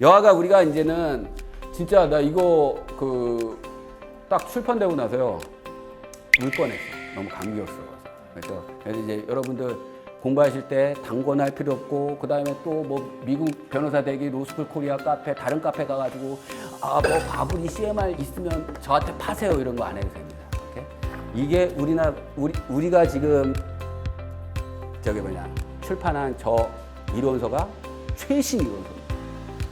여하가 우리가 이제는 진짜 나 이거 딱 출판되고 나서요 울 뻔했어. 너무 감격스러워서. 그래서 이제 여러분들 공부하실 때 당권할 필요 없고 그다음에 또 뭐 미국 변호사 되기 로스쿨 코리아 카페 다른 카페 가가지고 뭐 바브리 CMR 있으면 저한테 파세요 이런 거 안 해도 됩니다. 오케이? 이게 우리가 지금 출판한 저 이론서가 최신 이론서입니다.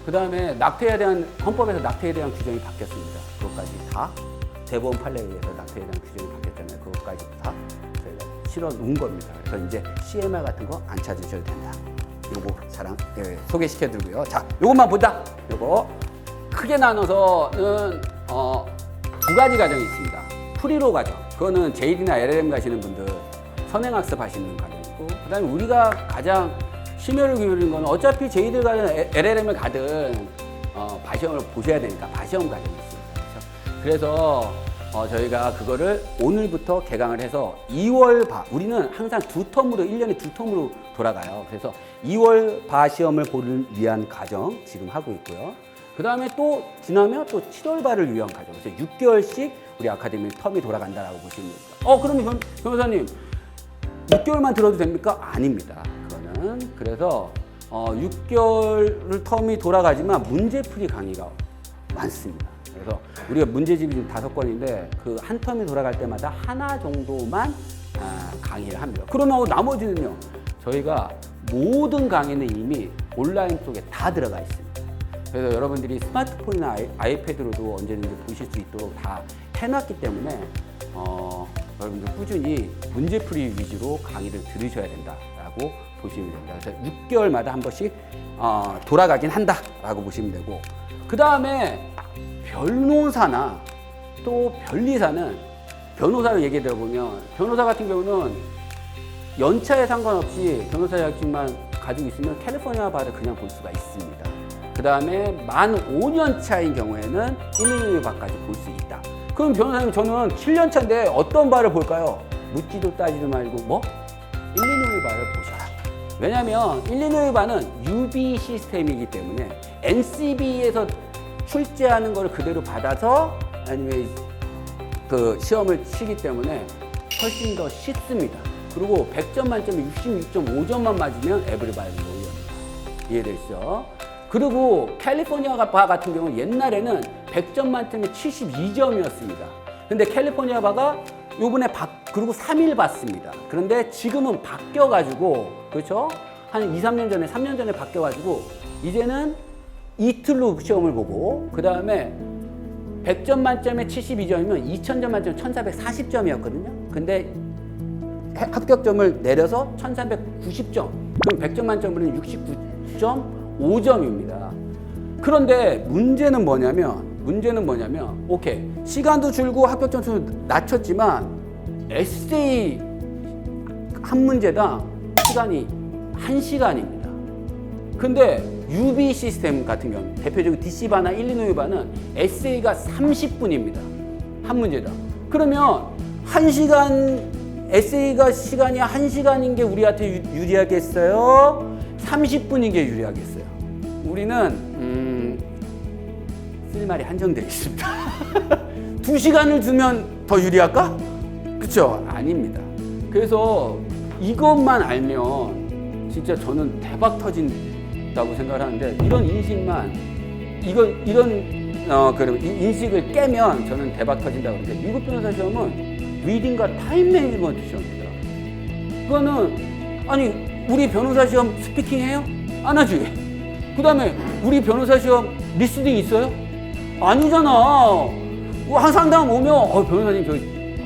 그다음에 낙태에 대한 헌법에서 낙태에 대한 규정이 바뀌었습니다. 그것까지 다 대법원 판례에 의해서 낙태에 대한 규정이 바뀌었잖아요. 그것까지 다 저희가 실어 놓은 겁니다. 그래서 이제 CMR 같은 거 안 찾으셔도 된다. 요거 소개시켜 드리고요. 자, 요것만 본다. 요거 크게 나눠서는 두 가지 과정이 있습니다. 프리로 과정. 그거는 JD나 LLM 가시는 분들 선행학습 하시는 과정이고, 그다음에 우리가 가장 심혈을 기울이는 거는 어차피 JD를 가든 LLM을 가든 바시험을 보셔야 되니까 바시험 과정이 있습니다. 그래서 저희가 그거를 오늘부터 개강을 해서 2월 우리는 항상 1년에 두 텀으로 돌아가요. 그래서 2월 바시험을 보기 위한 과정 지금 하고 있고요. 그 다음에 또 지나면 또 7월 바를 위한 과정. 그래서 6개월씩 우리 아카데미 텀이 돌아간다라고 보시면 됩니다. 그러면 변호사님 6개월만 들어도 됩니까? 아닙니다. 그거는. 그래서 6개월 텀이 돌아가지만 문제풀이 강의가 많습니다. 그래서 우리가 문제집이 지금 5건인데 그 한 텀이 돌아갈 때마다 하나 정도만 강의를 합니다. 그러면 나머지는요. 저희가 모든 강의는 이미 온라인 쪽에 다 들어가 있습니다. 그래서 여러분들이 스마트폰이나 아이패드로도 언제든지 보실 수 있도록 다 해놨기 때문에 여러분들 꾸준히 문제풀이 위주로 강의를 들으셔야 된다라고 보시면 됩니다. 그래서 6개월마다 한 번씩 돌아가긴 한다라고 보시면 되고, 그 다음에 변호사나 또 변리사는 변호사를 얘기해 들어보면 변호사 같은 경우는 연차에 상관없이 변호사 자격증만 가지고 있으면 캘리포니아 바를 그냥 볼 수가 있습니다. 그 다음에 만 5년 차인 경우에는 일리노이 바까지 볼 수 있다. 그럼 변호사님 저는 7년 차인데 어떤 바를 볼까요? 묻지도 따지도 말고 일리노이 바를 보셔라. 왜냐하면 일리노이 바는 UB 시스템이기 때문에 NCB에서 출제하는 걸 그대로 받아서 아니면 그 시험을 치기 때문에 훨씬 더 쉽습니다. 그리고 100점 만점에 66.5점만 맞으면 에브리바디 로이어입니다. 이해되시죠? 그리고 캘리포니아 바 같은 경우는 옛날에는 100점 만점에 72점이었습니다. 근데 캘리포니아 바가 요번에 그리고 3일 받습니다. 그런데 지금은 바뀌어가지고, 그렇죠? 한 2, 3년 전에, 3년 전에 바뀌어가지고, 이제는 이틀로 시험을 보고, 그 다음에 100점 만점에 72점이면 2000점 만점에 1440점이었거든요. 근데 합격점을 내려서 1390점. 그럼 100점 만점으로는 69.5점입니다. 그런데 문제는 뭐냐면, 오케이. 시간도 줄고 합격 점수도 낮췄지만, 에세이 한 문제당 시간이 1시간입니다. 근데 UB 시스템 같은 경우, 대표적으로 DC바나 일리노이바는 에세이가 30분입니다. 한 문제당. 그러면 1시간, 에세이가 시간이 1시간인 게 우리한테 유리하겠어요? 30분인 게 유리하겠어요? 우리는 쓸 말이 한정되어 있습니다. 2시간을 주면 더 유리할까? 그렇죠? 아닙니다. 그래서 이것만 알면 진짜 저는 대박 터진다고 생각을 하는데, 이런 인식만 이런 인식을 깨면 저는 대박 터진다고 하는데, 미국 변호사 시험은 리딩과 타임 매니지먼트 시험입니다. 그거는 아니 우리 변호사 시험 스피킹 해요? 안 하지. 그 다음에 우리 변호사 시험 리스닝 있어요? 아니잖아. 상담 오면 변호사님 저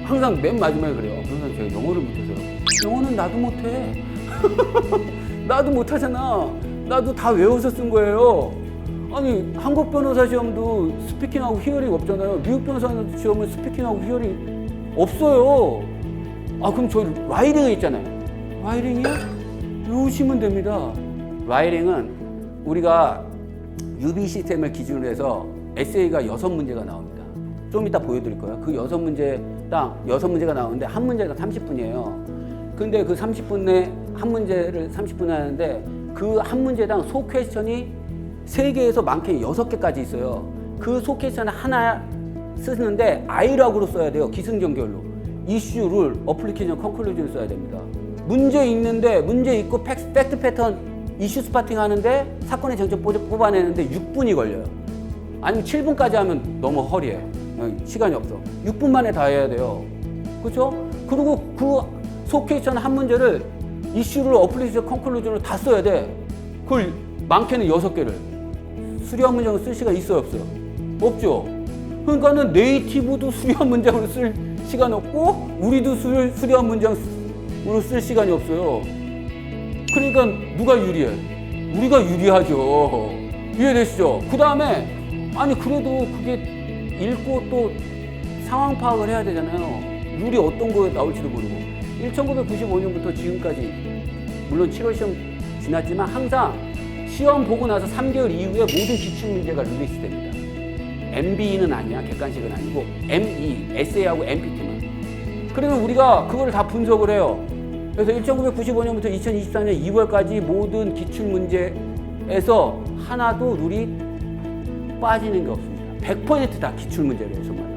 항상 맨 마지막에 그래요. 변호사님 제가 영어를 못해서요. 영어는 나도 못해. 나도 못하잖아. 나도 다 외워서 쓴 거예요. 아니 한국 변호사 시험도 스피킹하고 히어링 없잖아요. 미국 변호사 시험은 스피킹하고 히어링 없어요. 그럼 저 라이딩 있잖아요. 라이딩이요? 외우시면 됩니다. 라이딩은 우리가 UB 시스템을 기준으로 해서 에세이가 6문제가 나옵니다. 좀 이따 보여드릴 거예요. 그 6문제가 나오는데 한 문제가 30분이에요. 근데 그 30분에 한 문제를 30분 하는데 그 한 문제당 소 퀘스천이 3개에서 많게 6개까지 있어요. 그 소켓은 하나 쓰는데 아이락으로 써야 돼요. 기승전결로. 이슈, 룰, 어플리케이션, 컨클루전 써야 됩니다. 문제 있는데 문제 있고 팩트 패턴 이슈 스파팅 하는데 사건의 쟁점 뽑아내는데 6분이 걸려요. 아니면 7분까지 하면 너무 허리해. 시간이 없어. 6분 만에 다 해야 돼요. 그렇죠? 그리고 그 소케이션 한 문제를 이슈를 어플리케이션 컨클루전으로 다 써야 돼. 그걸 많게는 6개를. 수리한 문장을 쓸 시간 있어요, 없어요? 없죠. 그러니까는 네이티브도 수리한 문장으로 쓸 시간 없고 우리도 수리한 문장으로 쓸 시간이 없어요. 그러니까 누가 유리해? 우리가 유리하죠. 이해되시죠? 그 다음에 아니 그래도 그게 읽고 또 상황 파악을 해야 되잖아요. 룰이 어떤 거에 나올지도 모르고. 1995년부터 지금까지 물론 7월 시험 지났지만 항상 시험 보고 나서 3개월 이후에 모든 기출문제가 릴리스 됩니다. MB는 아니야. 객관식은 아니고 ME, 에세이하고 MPT만. 그러면 우리가 그걸 다 분석을 해요. 그래서 1995년부터 2024년 2월까지 모든 기출문제에서 하나도 룰이 빠지는 게 없습니다. 100% 다 기출문제래요, 정말.